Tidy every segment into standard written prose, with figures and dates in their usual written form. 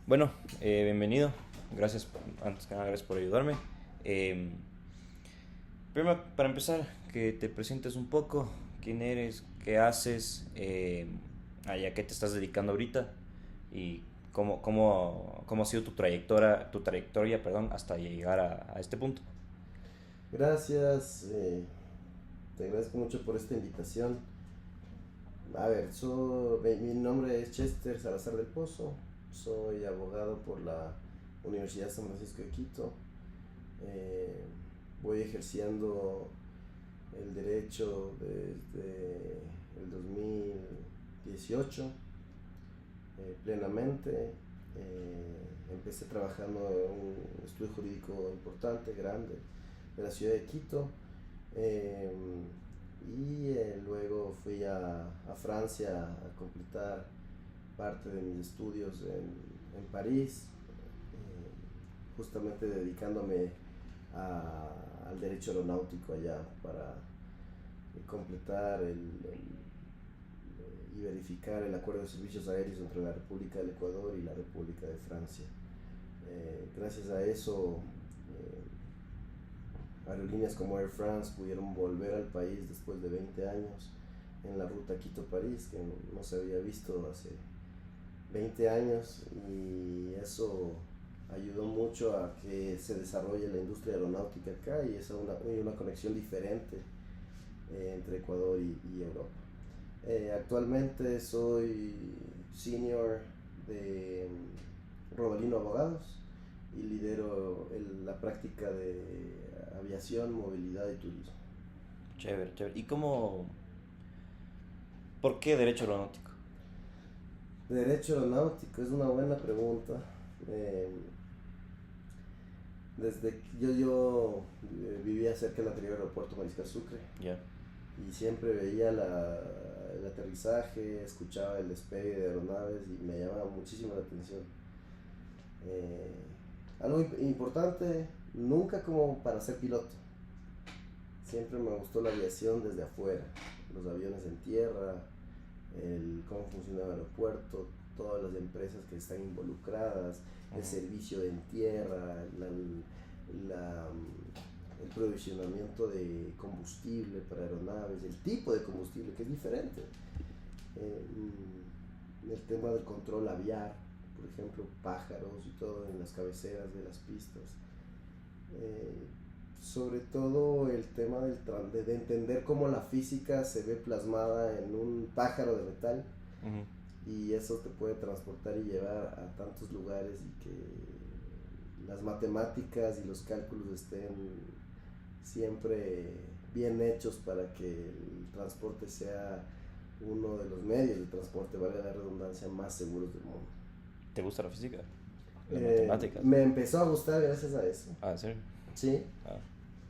Bueno, bienvenido. Gracias, antes que nada, gracias por ayudarme. Eh, Primero, para empezar, que te presentes un poco, quién eres, qué haces, a qué te estás dedicando ahorita y cómo ha sido tu trayectoria, perdón, hasta llegar a este punto. Gracias, te agradezco mucho por esta invitación. A ver, mi nombre es Chester Salazar del Pozo, soy abogado por la Universidad San Francisco de Quito. Eh, Voy ejerciendo el derecho desde el 2018 plenamente. Empecé trabajando en un estudio jurídico importante, grande, de la ciudad de Quito. Eh, Luego fui a Francia a completar parte de mis estudios en París, justamente dedicándome al derecho aeronáutico allá para completar y verificar el acuerdo de servicios aéreos entre la República del Ecuador y la República de Francia. Gracias a eso, aerolíneas como Air France pudieron volver al país después de 20 años en la ruta Quito-París, que no se había visto hace 20 años, y eso ayudó mucho a que se desarrolle la industria aeronáutica acá y es una conexión diferente entre Ecuador y Europa. Actualmente soy senior de Robalino Abogados y lidero la práctica de aviación, movilidad y turismo. Chévere, chévere. ¿Por qué derecho aeronáutico? Derecho aeronáutico es una buena pregunta. Eh, Desde que yo vivía cerca del anterior aeropuerto Mariscal Sucre Ya. y siempre veía el aterrizaje, escuchaba el despegue de aeronaves y me llamaba muchísimo la atención. Eh, Algo importante, nunca como para ser piloto. Siempre me gustó la aviación desde afuera, los aviones en tierra, cómo funcionaba el aeropuerto, todas las empresas que están involucradas, el Ujú. servicio en tierra, el provisionamiento de combustible para aeronaves, el tipo de combustible que es diferente. El tema del control aviar, por ejemplo, pájaros y todo en las cabeceras de las pistas. Eh, Sobre todo el tema de entender cómo la física se ve plasmada en un pájaro de metal Ujú. y eso te puede transportar y llevar a tantos lugares y que las matemáticas y los cálculos estén siempre bien hechos para que el transporte sea uno de los medios de transporte, valga la redundancia, más seguros del mundo. ¿Te gusta la física? Las matemáticas. Me empezó a gustar gracias a eso, Ah, ¿en serio? sí, Ah.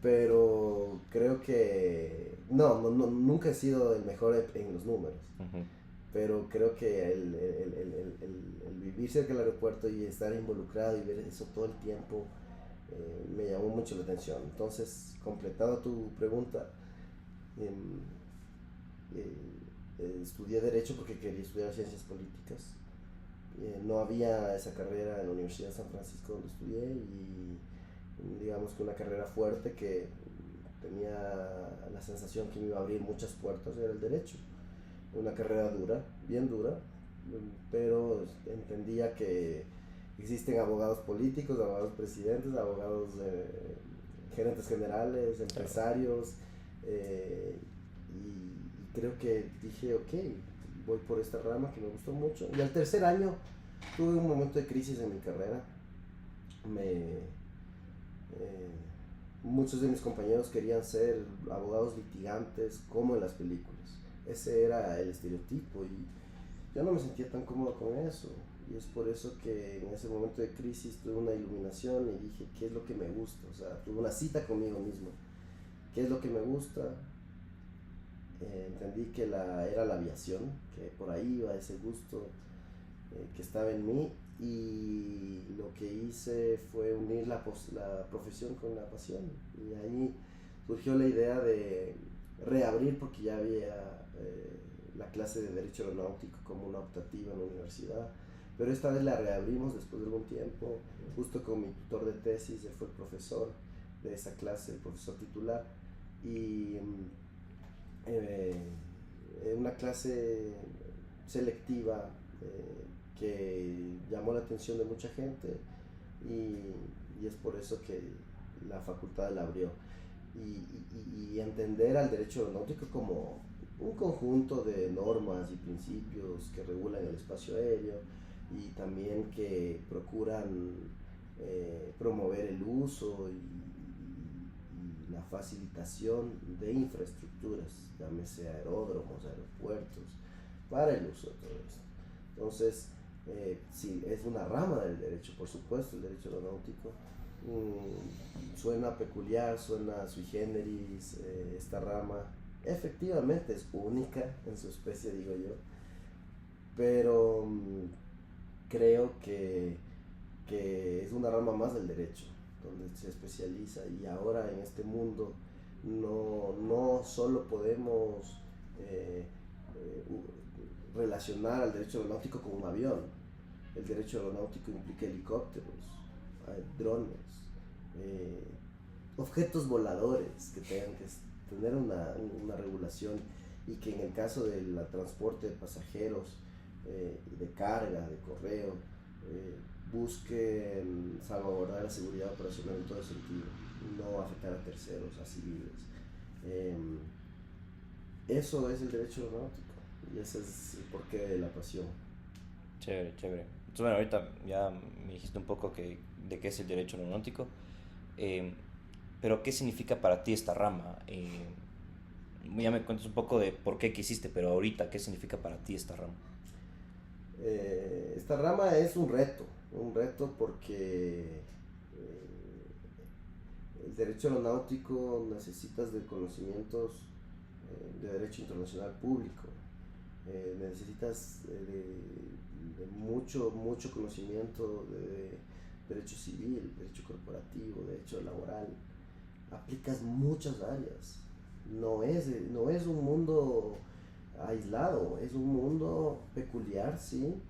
pero creo que nunca he sido el mejor en los números, Ujú. pero creo que el vivir cerca del aeropuerto y estar involucrado y ver eso todo el tiempo me llamó mucho la atención. Entonces, completando tu pregunta, em, estudié Derecho porque quería estudiar Ciencias Políticas. No había esa carrera en la Universidad de San Francisco donde estudié y digamos que una carrera fuerte que tenía la sensación que me iba a abrir muchas puertas era el derecho. Una carrera dura, bien dura, pero entendía que existen abogados políticos, abogados presidentes, abogados gerentes generales, Claro. empresarios, y creo que dije, ok, voy por esta rama que me gustó mucho. Y al tercer año tuve un momento de crisis en mi carrera. Muchos de mis compañeros querían ser abogados litigantes como en las películas. Ese era el estereotipo y yo no me sentía tan cómodo con eso. Y es por eso que en ese momento de crisis tuve una iluminación y dije, ¿qué es lo que me gusta? O sea, tuve una cita conmigo mismo. ¿Qué es lo que me gusta? Entendí que era la aviación, que por ahí iba ese gusto que estaba en mí y lo que hice fue unir la profesión con la pasión y ahí surgió la idea de reabrir porque ya había la clase de Derecho Aeronáutico como una optativa en la universidad, pero esta vez la reabrimos después de algún tiempo, justo con mi tutor de tesis. Él fue el profesor de esa clase, el profesor titular, y eh, una clase selectiva que llamó la atención de mucha gente, y es por eso que la facultad la abrió. Y entender al derecho aeronáutico como un conjunto de normas y principios que regulan el espacio aéreo y también que procuran promover el uso y la facilitación de infraestructuras, llámese aeródromos, aeropuertos, para el uso de todo esto. Entonces, sí, es una rama del derecho, por supuesto, el derecho aeronáutico. Suena peculiar, suena sui generis, esta rama efectivamente es única en su especie, digo yo, pero creo que es una rama más del derecho, donde se especializa, y ahora en este mundo no solo podemos relacionar al derecho aeronáutico con un avión. El derecho aeronáutico implica helicópteros, drones, objetos voladores que tengan que tener una regulación, y que en el caso del transporte de pasajeros, de carga, de correo, busquen salvaguardar la seguridad operacional en todo sentido, no afectar a terceros, a civiles. Eso es el derecho aeronáutico, y ese es el porqué de la pasión. Chévere, chévere. Entonces, bueno, ahorita ya me dijiste un poco de qué es el derecho aeronáutico, eh, pero ¿qué significa para ti esta rama? Ya me cuentas un poco de por qué quisiste, pero ahorita, ¿qué significa para ti esta rama? Esta rama es un reto porque el derecho aeronáutico necesitas de conocimientos de derecho internacional público, necesitas de mucho conocimiento de derecho civil, derecho corporativo, derecho laboral. Aplicas muchas áreas. No es un mundo aislado, es un mundo peculiar, sí,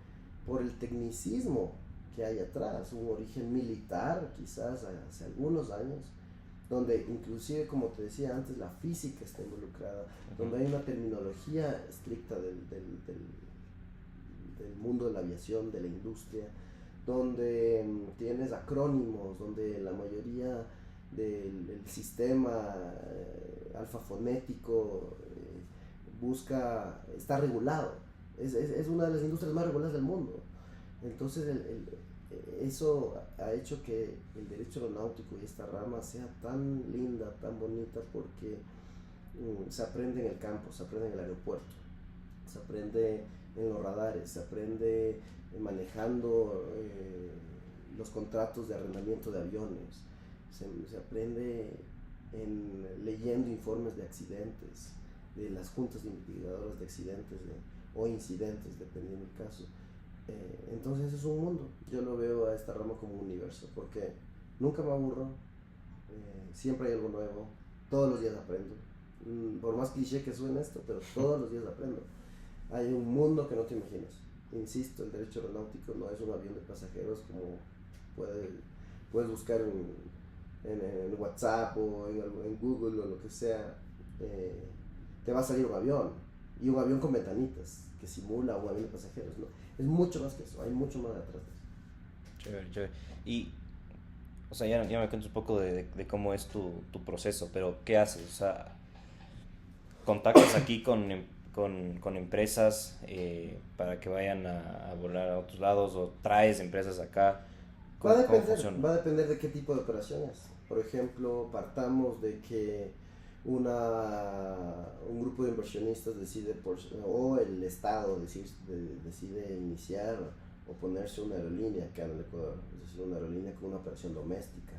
por el tecnicismo que hay atrás, un origen militar quizás hace algunos años, donde inclusive, como te decía antes, la física está involucrada, donde hay una terminología estricta del mundo de la aviación, de la industria, donde tienes acrónimos, donde la mayoría del sistema alfafonético está regulado. Es una de las industrias más reguladas del mundo. Entonces eso ha hecho que el derecho aeronáutico y esta rama sea tan linda, tan bonita, porque se aprende en el campo, se aprende en el aeropuerto, se aprende en los radares, se aprende manejando los contratos de arrendamiento de aviones, se aprende leyendo informes de accidentes, de las juntas investigadoras de accidentes o incidentes, dependiendo del caso. Entonces es un mundo, yo lo veo a esta rama como un universo, porque nunca me aburro, siempre hay algo nuevo, todos los días aprendo, por más cliché que suene esto, pero todos los días aprendo. Hay un mundo que no te imaginas. Insisto, el derecho aeronáutico no es un avión de pasajeros como puedes buscar en WhatsApp o en Google o lo que sea. Te va a salir un avión, y un avión con ventanitas que simula un avión de pasajeros, ¿no? Es mucho más que eso, hay mucho más detrás de eso. Chévere, chévere. Y, o sea, ya me cuentas un poco de cómo es tu proceso, pero ¿qué haces? O sea, ¿contactas aquí con empresas para que vayan a volar a otros lados, o traes empresas acá? ¿Cómo funciona? Va a depender de qué tipo de operaciones. Por ejemplo, partamos de que un grupo de inversionistas o el Estado decide iniciar o ponerse una aerolínea acá en el Ecuador, es decir, una aerolínea con una operación doméstica,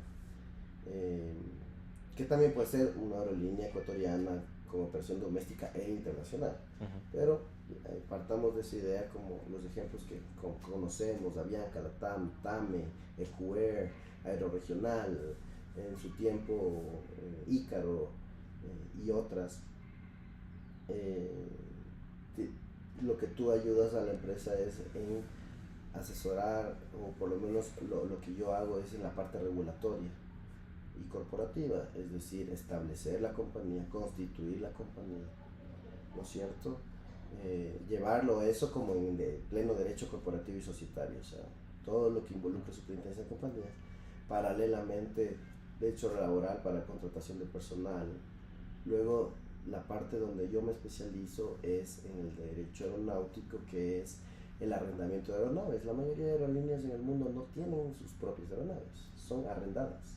que también puede ser una aerolínea ecuatoriana con operación doméstica e internacional. Pero partamos de esa idea, como los ejemplos que conocemos: Avianca, Latam, TAME, EQUAIR, Aeroregional, en su tiempo Ícaro, y otras. Lo que tú ayudas a la empresa es en asesorar, o por lo menos lo que yo hago es en la parte regulatoria y corporativa, es decir, establecer la compañía, constituir la compañía, ¿no es cierto? Llevarlo eso como en de pleno derecho corporativo y societario, o sea, todo lo que involucra superintendencia de compañías, paralelamente derecho laboral para contratación de personal. Luego, la parte donde yo me especializo es en el derecho aeronáutico, que es el arrendamiento de aeronaves. La mayoría de aerolíneas en el mundo no tienen sus propias aeronaves, son arrendadas.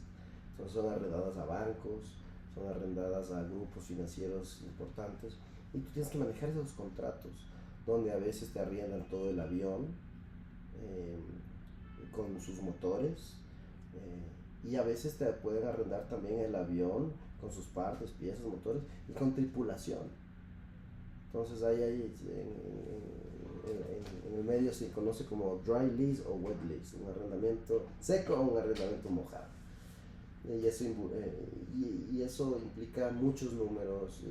Entonces son arrendadas a bancos, son arrendadas a grupos financieros importantes, y tú tienes que manejar esos contratos, donde a veces te arriendan todo el avión eh, con sus motores, y a veces te pueden arrendar también el avión con sus partes, piezas, motores y con tripulación. Entonces ahí en el medio se conoce como dry lease o wet lease, un arrendamiento seco o un arrendamiento mojado. Y eso implica muchos números,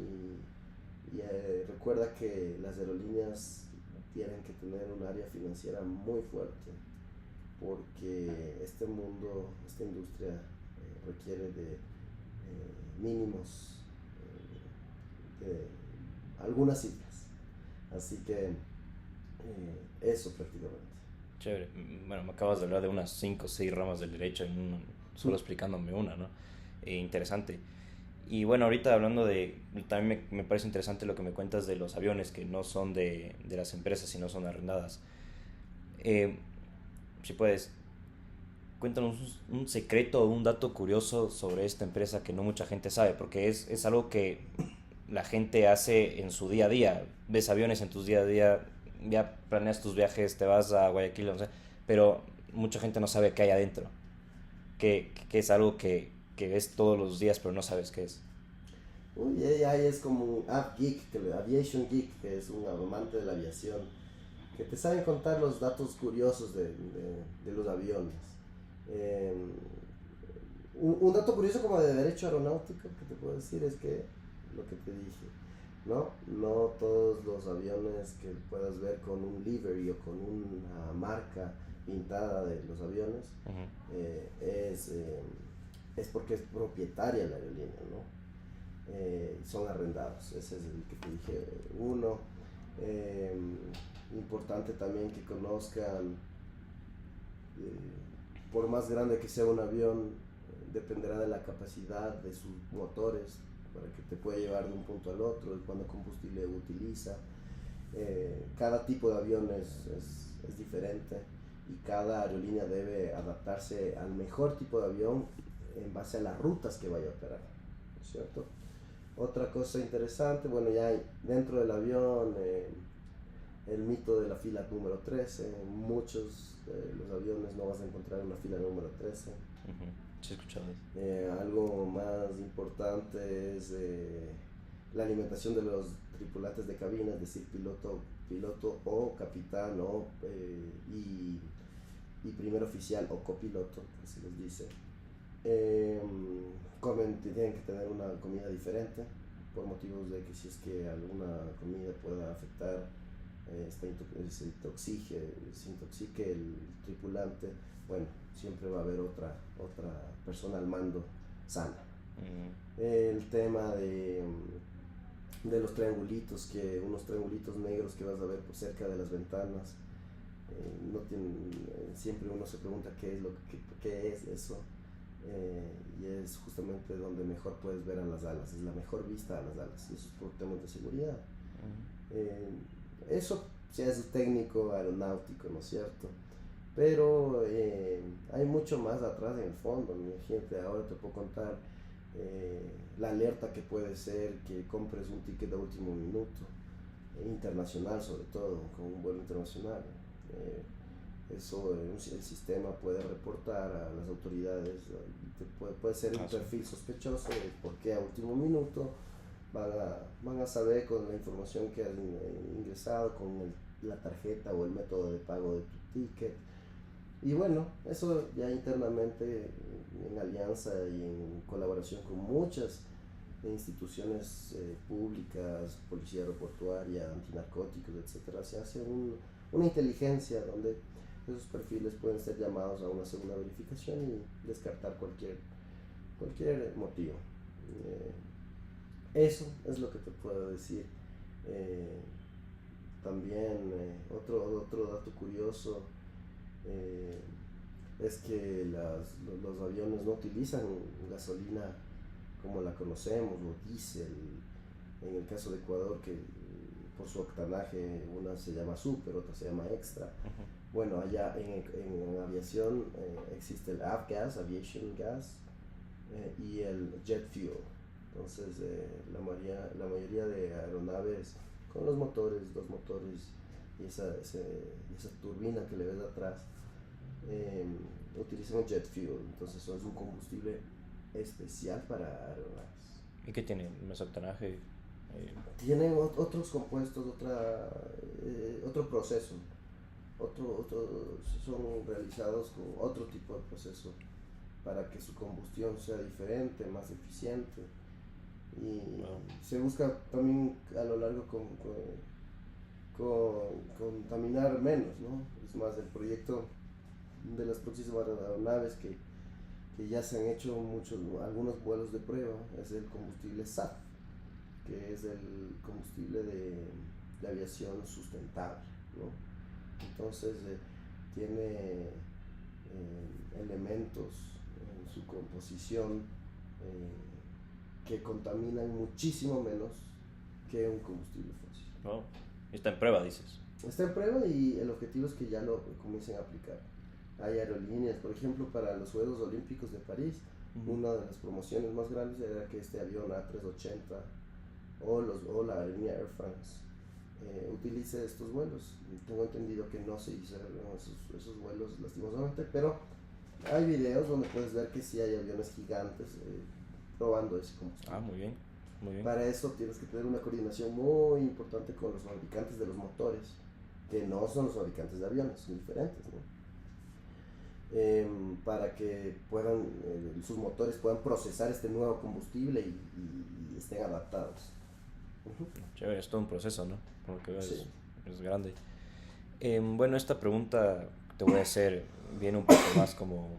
y recuerda que las aerolíneas tienen que tener un área financiera muy fuerte, porque este mundo, esta industria requiere de mínimos, de algunas cifras. Así que eso prácticamente. Chévere. Bueno, me acabas de hablar de unas 5 o 6 ramas del derecho solo explicándome una, ¿no? Interesante. Y bueno, ahorita hablando de, también me parece interesante lo que me cuentas de los aviones que no son de las empresas, sino son arrendadas. Eh, si puedes, cuéntanos un secreto o un dato curioso sobre esta empresa que no mucha gente sabe, porque es algo que la gente hace en su día a día. Ves aviones en tus día a día, ya planeas tus viajes, te vas a Guayaquil, no sé, pero mucha gente no sabe qué hay adentro, que es algo que ves todos los días, pero no sabes qué es. Uy, AI es como un geek, aviation geek, que es un amante de la aviación, que te saben contar los datos curiosos de los aviones. Eh, un dato curioso como de derecho aeronáutico que te puedo decir es que lo que te dije, ¿no? No todos los aviones que puedas ver con un livery o con una marca pintada de los aviones es porque es propietaria la aerolínea, ¿no? Son arrendados, ese es el que te dije. Uno, eh, importante también que conozcan, por más grande que sea un avión, dependerá de la capacidad de sus motores para que te pueda llevar de un punto al otro, de cuánto combustible utiliza. Cada tipo de avión es diferente, y cada aerolínea debe adaptarse al mejor tipo de avión en base a las rutas que vaya a operar, ¿no es cierto? Otra cosa interesante, bueno, ya hay dentro del avión el mito de la fila número 13. En muchos de los aviones no vas a encontrar una fila número 13. Sí, he escuchado eso. Algo más importante es la alimentación de los tripulantes de cabina, es decir, piloto o capitán y primer oficial o copiloto, así les dice. Tienen que tener una comida diferente, por motivos de que si es que alguna comida pueda afectar, se intoxique el tripulante, bueno, siempre va a haber otra persona al mando sana. El tema de los triangulitos, unos triangulitos negros que vas a ver por cerca de las ventanas, siempre uno se pregunta qué es eso. Y es justamente donde mejor puedes ver a las alas, es la mejor vista a las alas, y eso es por temas de seguridad. Eso ya es técnico aeronáutico, ¿no es cierto? Pero hay mucho más atrás en el fondo. Gente, ahora te puedo contar la alerta que puede ser que compres un ticket de último minuto, internacional sobre todo, con un vuelo internacional. Eso el sistema puede reportar a las autoridades, puede ser un perfil sospechoso de por qué a último minuto van a saber con la información que has ingresado, con la tarjeta o el método de pago de tu ticket. Y bueno, eso ya internamente, en alianza y en colaboración con muchas instituciones públicas, policía aeroportuaria, antinarcóticos, etcétera, se hace una inteligencia donde esos perfiles pueden ser llamados a una segunda verificación y descartar cualquier motivo. Eso es lo que te puedo decir. También otro dato curioso es que los aviones no utilizan gasolina como la conocemos, o diésel. En el caso de Ecuador, que por su octanaje una se llama super, otra se llama extra. Uh-huh. Bueno, allá en aviación existe el avgas, aviation gas, y el jet fuel. Entonces la mayoría de aeronaves con los motores, dos motores y esa turbina que le ves atrás, utilizan el jet fuel. Entonces eso es un combustible especial para aeronaves. ¿Y qué tiene? ¿Más octanaje? Tienen otros compuestos, otro proceso, son realizados con otro tipo de proceso para que su combustión sea diferente, más eficiente, y se busca también a lo largo contaminar menos, ¿no? Es más, el proyecto de las próximas aeronaves que ya se han hecho algunos vuelos de prueba es el combustible SAF, que es el combustible de aviación sustentable, ¿no? Entonces tiene elementos en su composición que contaminan muchísimo menos que un combustible fósil. Oh, está en prueba, dices. Está en prueba y el objetivo es que ya lo comiencen a aplicar. Hay aerolíneas, por ejemplo, para los Juegos Olímpicos de París, una de las promociones más grandes era que este avión A380 o la aerolínea Air France utilice estos vuelos. Tengo entendido que no se hicieron esos vuelos lastimosamente, pero hay videos donde puedes ver que sí hay aviones gigantes probando ese combustible. Ah, muy bien, muy bien. Para eso tienes que tener una coordinación muy importante con los fabricantes de los motores, que no son los fabricantes de aviones, son diferentes, ¿no? Para que sus motores puedan procesar este nuevo combustible y estén adaptados. Chévere, es todo un proceso, ¿no? Por lo que ves, Sí. es grande. Bueno, esta pregunta te voy a hacer viene un poco más como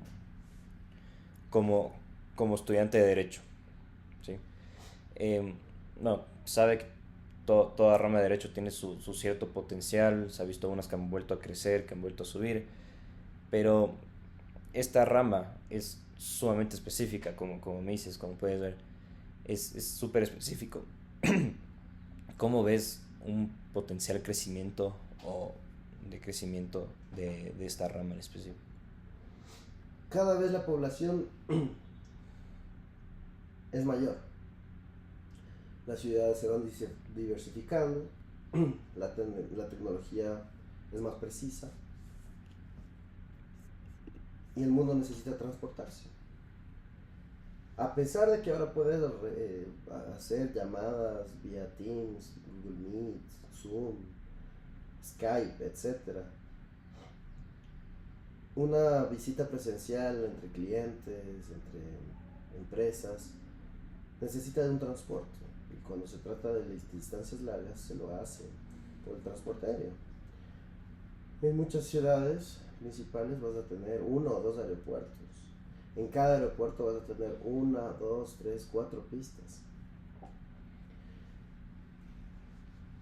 estudiante de Derecho, ¿sí? No, sabe que toda rama de Derecho tiene su cierto potencial, se ha visto unas que han vuelto a crecer, que han vuelto a subir, pero esta rama es sumamente específica, como me dices, como puedes ver, es súper específico. ¿Cómo ves un potencial crecimiento o decrecimiento de esta rama en específico? Cada vez la población es mayor. Las ciudades se van diversificando, la tecnología es más precisa y el mundo necesita transportarse. A pesar de que ahora puedes hacer llamadas vía Teams, Google Meet, Zoom, Skype, etc., una visita presencial entre clientes, entre empresas, necesita de un transporte. Y cuando se trata de distancias largas, se lo hace por el transporte aéreo. En muchas ciudades principales vas a tener 1 o 2 aeropuertos. En cada aeropuerto vas a tener 1, 2, 3, 4 pistas.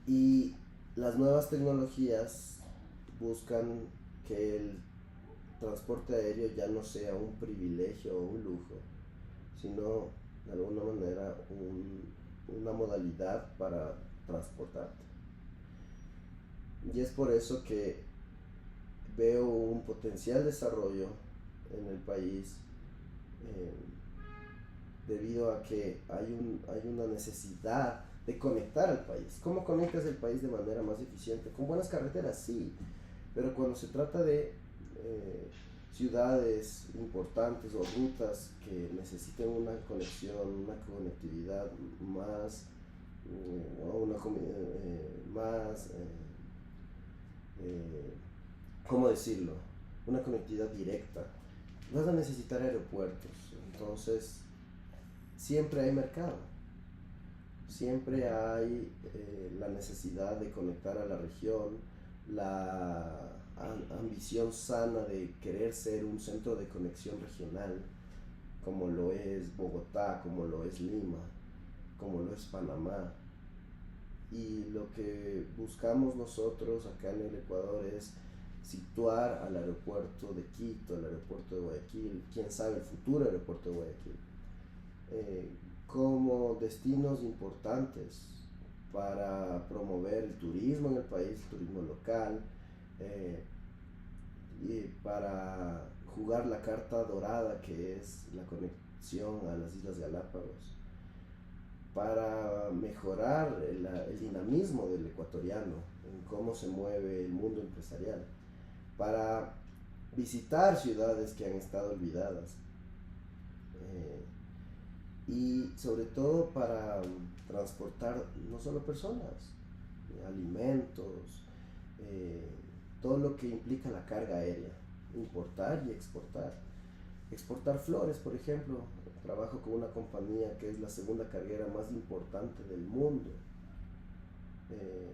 Y las nuevas tecnologías buscan que el transporte aéreo ya no sea un privilegio o un lujo, sino de alguna manera una modalidad para transportarte. Y es por eso que veo un potencial desarrollo en el país, debido a que hay una necesidad de conectar al país. ¿Cómo conectas el país de manera más eficiente? Con buenas carreteras, sí, pero cuando se trata de ciudades importantes o rutas que necesiten una conexión, una conectividad más, ¿cómo decirlo? Una conectividad directa, vas a necesitar aeropuertos. Entonces siempre hay mercado, siempre hay la necesidad de conectar a la región, la ambición sana de querer ser un centro de conexión regional, como lo es Bogotá, como lo es Lima, como lo es Panamá. Y lo que buscamos nosotros acá en el Ecuador es situar al aeropuerto de Quito, al aeropuerto de Guayaquil, quién sabe el futuro aeropuerto de Guayaquil, como destinos importantes para promover el turismo en el país, el turismo local, eh, y para jugar la carta dorada que es la conexión a las Islas Galápagos, para mejorar el dinamismo del ecuatoriano en cómo se mueve el mundo empresarial, para visitar ciudades que han estado olvidadas, eh, y sobre todo para transportar no solo personas, alimentos, eh, todo lo que implica la carga aérea, importar y exportar. Exportar flores, por ejemplo. Trabajo con una compañía que es la segunda carguera más importante del mundo, eh,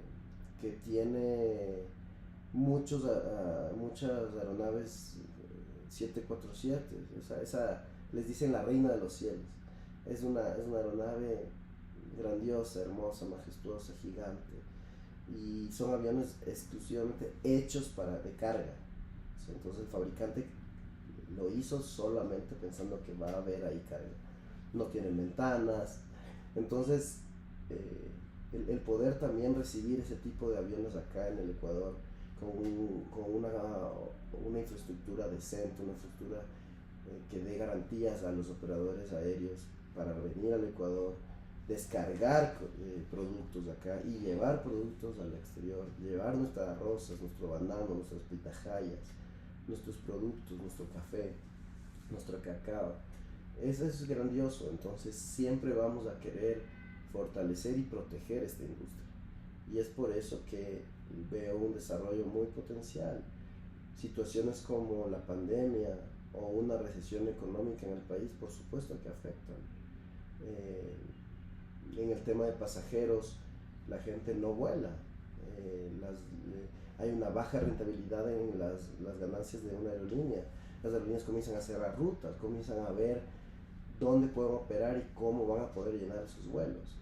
que tiene muchas aeronaves 747, o sea, esa les dicen la reina de los cielos. Es una aeronave grandiosa, hermosa, majestuosa, gigante, y son aviones exclusivamente hechos de carga. Entonces el fabricante lo hizo solamente pensando que va a haber ahí carga. No tienen ventanas. Entonces, el poder también recibir ese tipo de aviones acá en el Ecuador con una infraestructura decente, una infraestructura que dé garantías a los operadores aéreos para venir al Ecuador, descargar productos de acá y llevar productos al exterior, llevar nuestras rosas, nuestro banano, nuestras pitahayas, nuestros productos, nuestro café, nuestro cacao. Eso es grandioso. Entonces siempre vamos a querer fortalecer y proteger esta industria, y es por eso que veo un desarrollo muy potencial. Situaciones como la pandemia o una recesión económica en el país, por supuesto que afectan. En el tema de pasajeros, la gente no vuela. Hay una baja rentabilidad en las ganancias de una aerolínea. Las aerolíneas comienzan a cerrar rutas, comienzan a ver dónde pueden operar y cómo van a poder llenar sus vuelos.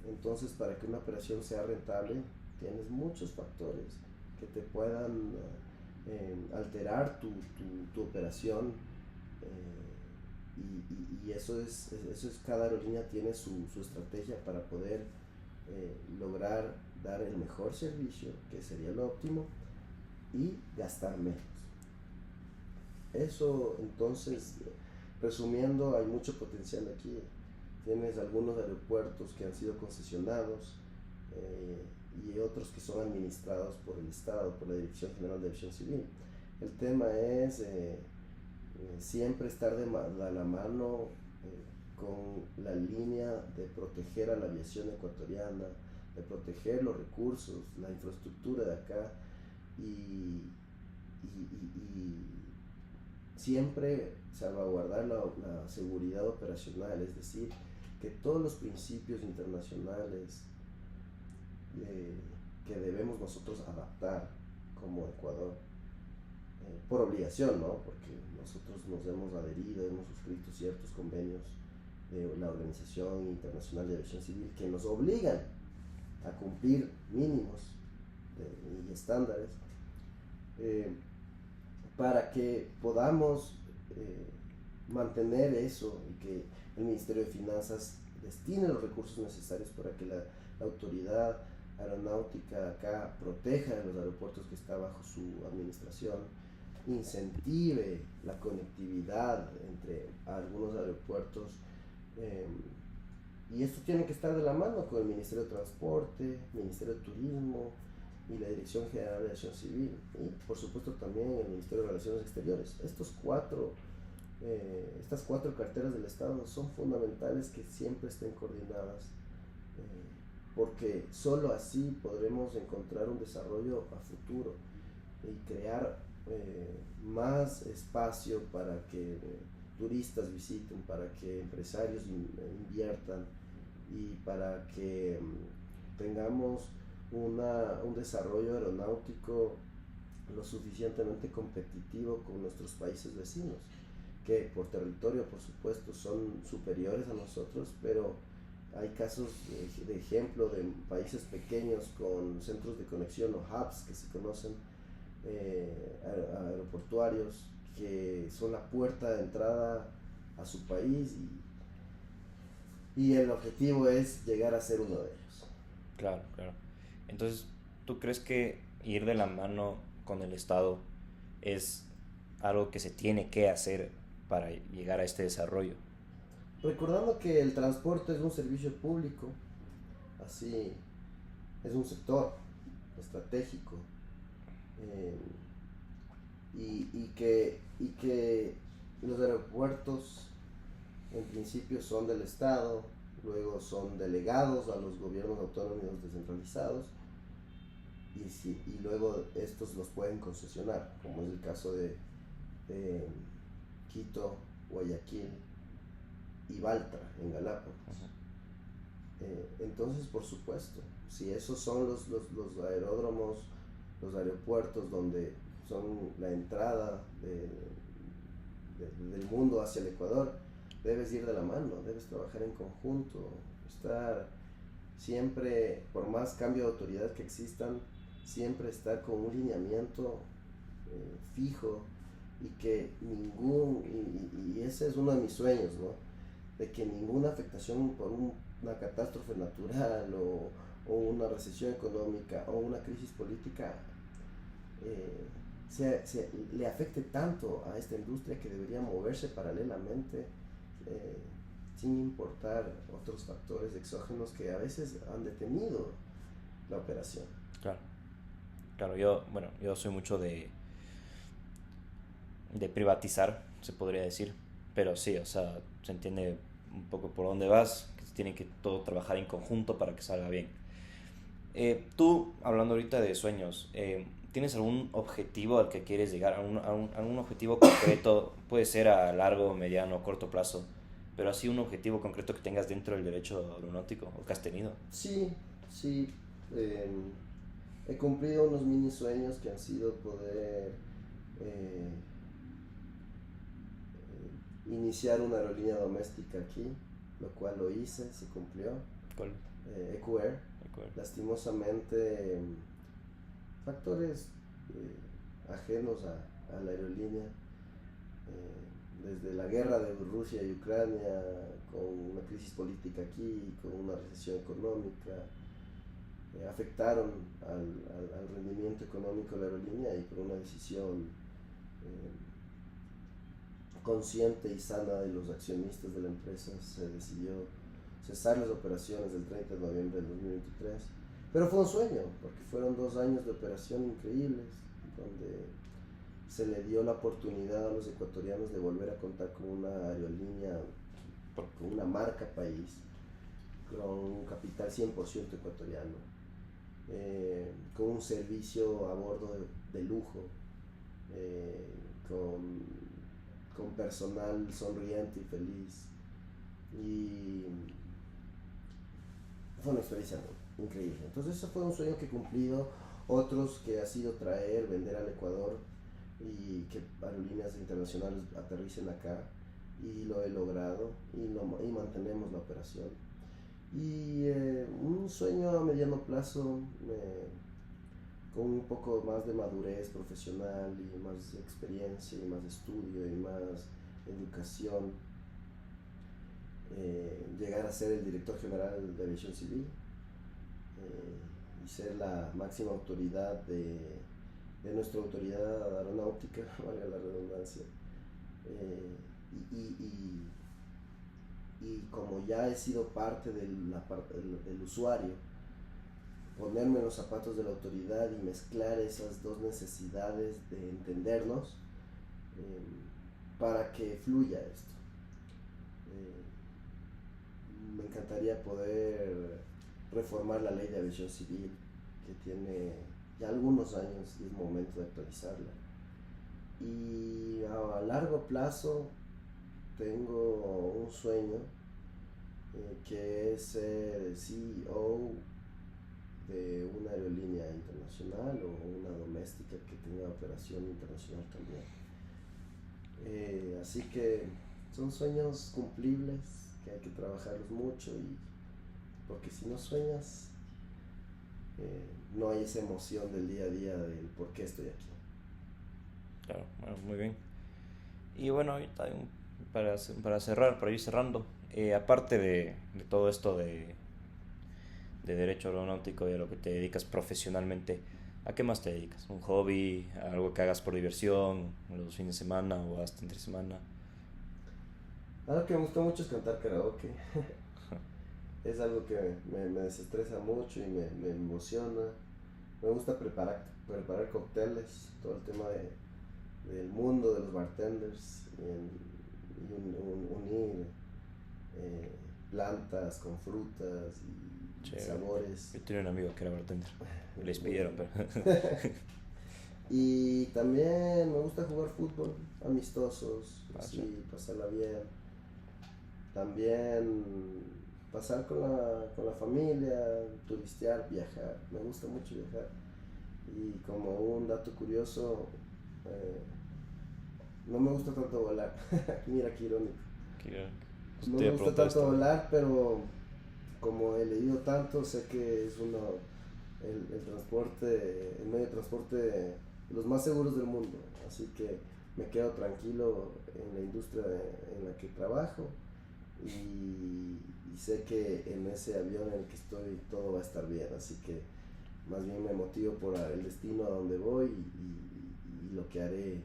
Entonces, para que una operación sea rentable, tienes muchos factores que te puedan alterar tu operación, y eso es, cada aerolínea tiene su estrategia para poder lograr dar el mejor servicio, que sería lo óptimo, y gastar menos. Eso, entonces, resumiendo, hay mucho potencial aquí. Tienes algunos aeropuertos que han sido concesionados, y otros que son administrados por el Estado, por la Dirección General de Aviación Civil. El tema es siempre estar de la mano con la línea de proteger a la aviación ecuatoriana, de proteger los recursos, la infraestructura de acá, y siempre salvaguardar la seguridad operacional, es decir, que todos los principios internacionales que debemos nosotros adaptar como Ecuador, por obligación, ¿no? Porque nosotros nos hemos adherido, hemos suscrito ciertos convenios de la Organización Internacional de Aviación Civil que nos obligan a cumplir mínimos y estándares, para que podamos mantener eso, y que el Ministerio de Finanzas destine los recursos necesarios para que la autoridad aeronáutica acá proteja de los aeropuertos que está bajo su administración, incentive la conectividad entre algunos aeropuertos, y esto tiene que estar de la mano con el Ministerio de Transporte, Ministerio de Turismo y la Dirección General de Aviación Civil, y por supuesto también el Ministerio de Relaciones Exteriores. Estas cuatro carteras del Estado son fundamentales que siempre estén coordinadas, porque solo así podremos encontrar un desarrollo a futuro y crear más espacio para que turistas visiten, para que empresarios inviertan, y para que tengamos un desarrollo aeronáutico lo suficientemente competitivo con nuestros países vecinos, que por territorio, por supuesto, son superiores a nosotros, pero hay casos de ejemplo de países pequeños con centros de conexión o hubs que se conocen, aeroportuarios, que son la puerta de entrada a su país, y el objetivo es llegar a ser uno de ellos. Claro, claro. Entonces, ¿tú crees que ir de la mano con el Estado es algo que se tiene que hacer para llegar a este desarrollo? Recordando que el transporte es un servicio público, así es un sector estratégico, eh, y que los aeropuertos en principio son del Estado, luego son delegados a los gobiernos autónomos descentralizados, y luego estos los pueden concesionar, como es el caso de Quito, Guayaquil y Baltra en Galápagos. Entonces, por supuesto, si esos son los aeródromos, los aeropuertos donde son la entrada del mundo hacia el Ecuador, debes ir de la mano, debes trabajar en conjunto, estar siempre, por más cambio de autoridad que existan, siempre estar con un lineamiento fijo, y que y ese es uno de mis sueños, ¿no? De que ninguna afectación por una catástrofe natural, o una recesión económica o una crisis política le afecte tanto a esta industria, que debería moverse paralelamente, eh, sin importar otros factores exógenos que a veces han detenido la operación. Claro, claro, bueno, yo soy mucho de privatizar, se podría decir, pero sí, o sea, se entiende un poco por dónde vas, que se tiene que todo trabajar en conjunto para que salga bien. Tú, hablando ahorita de sueños, ¿tienes algún objetivo al que quieres llegar? ¿Algún objetivo concreto? Puede ser a largo, mediano o corto plazo, pero así un objetivo concreto que tengas dentro del derecho aeronáutico o que has tenido. Sí, sí. eh, He cumplido unos mini sueños que han sido poder eh, iniciar una aerolínea doméstica aquí, lo cual lo hice, se cumplió. ¿Cuál? EQAir. Acuerdo. Lastimosamente, factores ajenos a la aerolínea, desde la guerra de Rusia y Ucrania, con una crisis política aquí, con una recesión económica, afectaron al rendimiento económico de la aerolínea, y por una decisión consciente y sana de los accionistas de la empresa se decidió cesar las operaciones el 30 de noviembre del 2023. Pero fue un sueño, porque fueron 2 años de operación increíbles, donde se le dio la oportunidad a los ecuatorianos de volver a contar con una aerolínea, con una marca país, con un capital 100% ecuatoriano, con un servicio a bordo de lujo, con personal sonriente y feliz. Y fue una experiencia increíble. Entonces, ese fue un sueño que he cumplido. Otros que ha sido traer, vender al Ecuador, y que aerolíneas internacionales aterricen acá, y lo he logrado, y mantenemos la operación. Y un sueño a mediano plazo, con un poco más de madurez profesional y más experiencia y más estudio y más educación, llegar a ser el director general de aviación civil, y ser la máxima autoridad de nuestra autoridad aeronáutica, valga la redundancia. Y, y, y como ya he sido parte del usuario, ponerme en los zapatos de la autoridad y mezclar esas dos necesidades de entendernos, para que fluya esto. Me encantaría poder reformar la ley de aviación civil, que tiene ya algunos años y es momento de actualizarla. Y a largo plazo tengo un sueño, que es ser el CEO de una aerolínea internacional o una doméstica que tenga operación internacional también. Así que son sueños cumplibles que hay que trabajarlos mucho, y porque si no sueñas, no hay esa emoción del día a día del por qué estoy aquí. Claro, bueno, muy bien. Y bueno, ahorita para cerrar, para ir cerrando, aparte de todo esto de derecho aeronáutico y a lo que te dedicas profesionalmente, ¿a qué más te dedicas? ¿Un hobby? ¿Algo que hagas por diversión? ¿Los fines de semana o hasta entre semana? Algo que me gusta mucho es cantar karaoke. Es algo que me desestresa mucho y me emociona. Me gusta preparar cócteles, todo el tema del mundo de los bartenders, unir plantas con frutas y Chévere. sabores. Yo tenía un amigo que era bartender. Le despidieron, pero... Y también me gusta jugar fútbol, amistosos, Ah, sí. así, pasarla bien. También pasar con la familia, turistear, viajar. Me gusta mucho viajar. Y como un dato curioso, eh, no me gusta tanto volar. Mira qué irónico. No Te me iba a gusta preguntar tanto esto. volar, pero como he leído tanto, sé que es el transporte, el medio de transporte de los más seguros del mundo. Así que me quedo tranquilo en la industria en la que trabajo, y sé que en ese avión en el que estoy todo va a estar bien. Así que más bien me motivo por el destino a donde voy, y lo que haré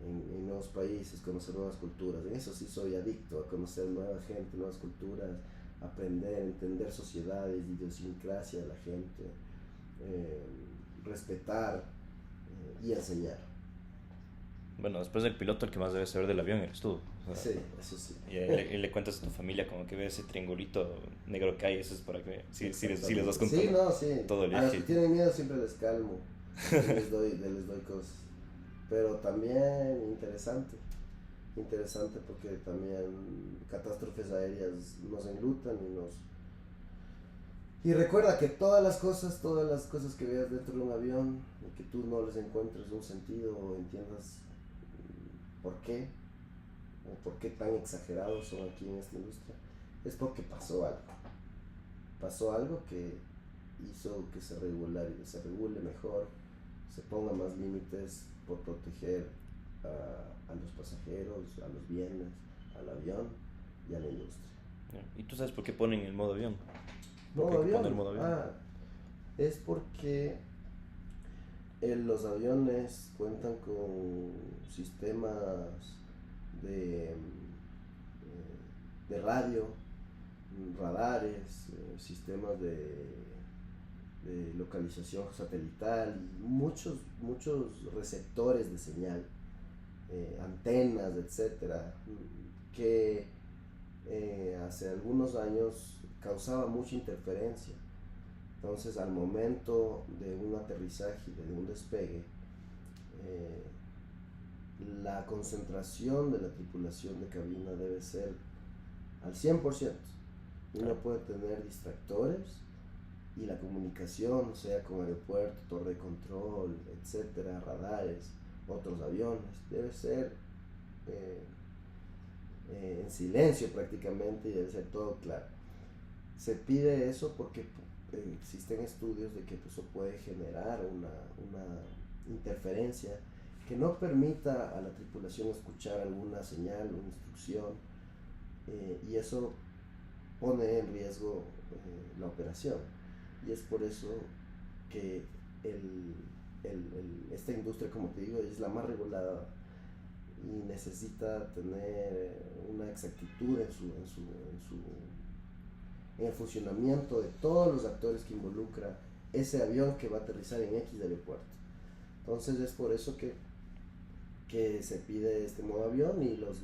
en nuevos países, conocer nuevas culturas. En eso sí soy adicto, a conocer nueva gente, nuevas culturas, aprender, entender sociedades, idiosincrasia de la gente, eh, respetar, y enseñar. Bueno, después del piloto, el que más debe saber del avión eres tú. O sea, Sí, eso sí. y le cuentas a tu familia como que ve ese triangulito negro que hay, eso es para que sí les das con Sí, no, sí. todo el A los que viaje. tienen miedo siempre les calmo y les doy cosas. Pero también interesante porque también catástrofes aéreas nos enlutan y recuerda que todas las cosas que veas dentro de un avión y que tú no les encuentres un sentido o entiendas por qué, o por qué tan exagerados son aquí en esta industria, es porque pasó algo que hizo que se regule mejor, se ponga más límites por proteger a los pasajeros, a los bienes, al avión y a la industria. ¿Y tú sabes por qué ponen el modo avión? ¿Por qué hay ¿Modo que poner avión? modo avión? Es porque los aviones cuentan con sistemas de, de radio, radares, sistemas de localización satelital, y muchos receptores de señal, antenas, etcétera, que hace algunos años causaba mucha interferencia. Entonces, al momento de un aterrizaje, de un despegue, eh, la concentración de la tripulación de cabina debe ser al 100%, y no puede tener distractores, y la comunicación, sea con aeropuerto, torre de control, etcétera, radares, otros aviones, debe ser en silencio prácticamente, y debe ser todo claro. Se pide eso porque existen estudios de que eso puede generar una interferencia que no permita a la tripulación escuchar alguna señal o instrucción, y eso pone en riesgo la operación. Y es por eso que esta industria, como te digo, es la más regulada y necesita tener una exactitud en el funcionamiento de todos los actores que involucra ese avión que va a aterrizar en X aeropuerto. Entonces es por eso que se pide este modo avión, y los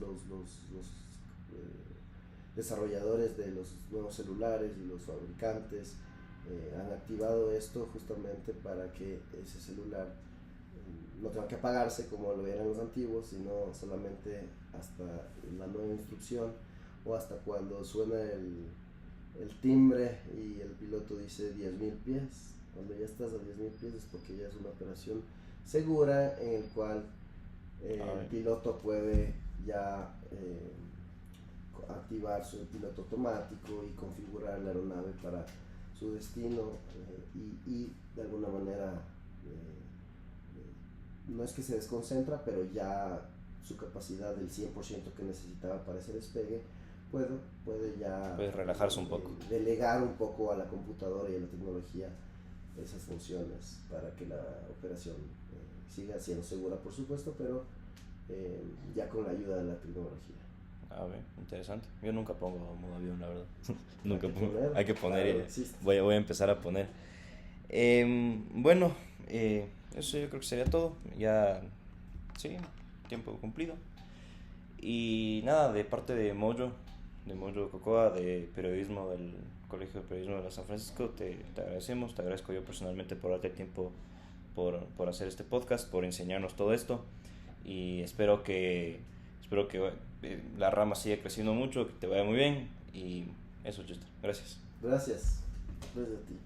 desarrolladores de los nuevos celulares y los fabricantes han activado esto justamente para que ese celular no tenga que apagarse como lo eran los antiguos, sino solamente hasta la nueva instrucción, o hasta cuando suena el timbre y el piloto dice 10.000 pies, Cuando ya estás a 10.000 pies es porque ya es una operación segura en el cual el piloto puede ya activar su piloto automático y configurar la aeronave para su destino y de alguna manera no es que se desconcentra, pero ya su capacidad del 100% que necesitaba para ese despegue puede ya relajarse un poco, delegar un poco a la computadora y a la tecnología esas funciones para que la operación siga siendo segura, por supuesto, pero ya con la ayuda de la tecnología. A ver, interesante. Yo nunca pongo modo avión, la verdad. Nunca pongo. Hay que poner, claro, voy a empezar a poner. Bueno, eso yo creo que sería todo. Ya, sí, tiempo cumplido. Y nada, de parte de Mojo Cocoa, de periodismo del Colegio de Periodismo de la San Francisco, te agradecemos, te agradezco yo personalmente por darte tiempo por hacer este podcast, por enseñarnos todo esto, y espero que la rama siga creciendo mucho, que te vaya muy bien, y eso, Justo. Gracias. Gracias a ti.